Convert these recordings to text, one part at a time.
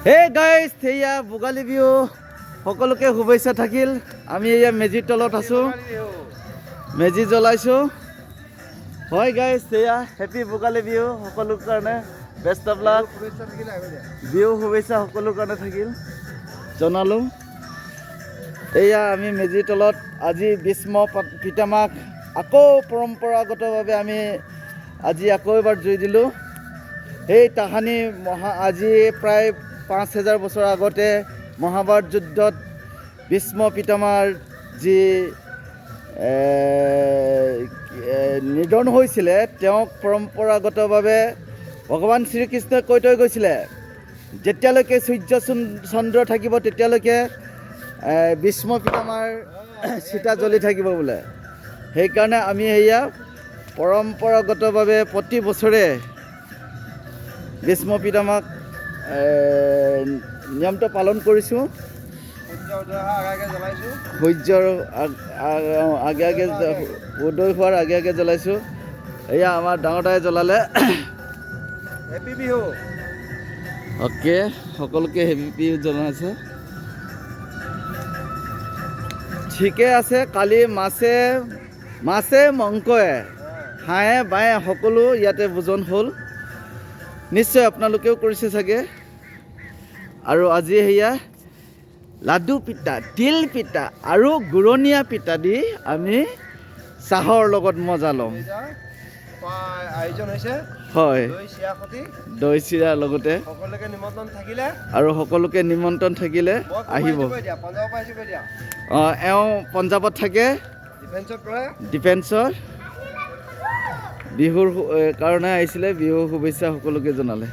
Hey guys সেয়া ভোগালী বিহু সকলোকে শুভেচ্ছা থাকিল। আমি এয়া মেজিৰ তলত আছোঁ, মেজি জ্বলাইছোঁ। হয় গাইজ সেয়া হেপী ভোগালী বিহু সকলোৰ কাৰণে, বেষ্ট অফ লাক। বিহু শুভেচ্ছা সকলোৰ কাৰণে থাকিল জনালোঁ। এয়া আমি মেজিৰ তলত আজি ভীষ্ম পিতামাক আকৌ পৰম্পৰাগতভাৱে আমি আজি আকৌ এবাৰ জুই দিলোঁ। সেই তাহানি আজি প্ৰায় ৫,০০০ বছৰ আগতে মহাভাৰত যুদ্ধত ভীষ্ম পিতামাৰ যি নিধন হৈছিলে, তেওঁক পৰম্পৰাগতভাৱে ভগৱান শ্ৰীকৃষ্ণই কৈ থৈ গৈছিলে, যেতিয়ালৈকে সূৰ্য চন্দ্ৰ থাকিব তেতিয়ালৈকে ভীষ্ম পিতামাৰ চিতা জ্বলি থাকিব বোলে। সেইকাৰণে আমি সেয়া পৰম্পৰাগতভাৱে প্ৰতি বছৰে ভীষ্ম পিতামাক নিয়মটো পালন কৰিছোঁ। সূৰ্যৰ আগে আগে উদয় হোৱাৰ আগে আগে জ্বলাইছোঁ। এয়া আমাৰ ডাঙৰ দাই জ্বলালে। হেপী বিহু। অ'কে, সকলোকে হেপী বিহু জনাইছে। ঠিকে আছে। কালি মাছে মাংসয়ে হাঁহে বাঁহে সকলো ইয়াতে ভোজন হ'ল। নিশ্চয় আপোনালোকেও কৰিছে চাগে। আৰু আজি সেয়া লাডু পিঠা, তিল পিঠা আৰু গুৰণীয়া পিঠা দি আমি চাহৰ লগত মজা ল'ম। আয়োজন হৈছে হয়, দৈ চিৰাৰ লগতে সকলোকে নিমন্ত্ৰণ থাকিলে, আৰু সকলোকে নিমন্ত্ৰণ থাকিলে আহিব। এওঁ পঞ্জাৱত থাকে, ডিফেন্সৰ। বিহুৰ কাৰণে আহিছিলে, বিহুৰ শুভেচ্ছা সকলোকে জনালে।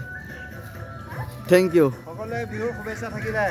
Thank you. সকলোৱে বিহুৰ শুভেচ্ছা থাকিলে।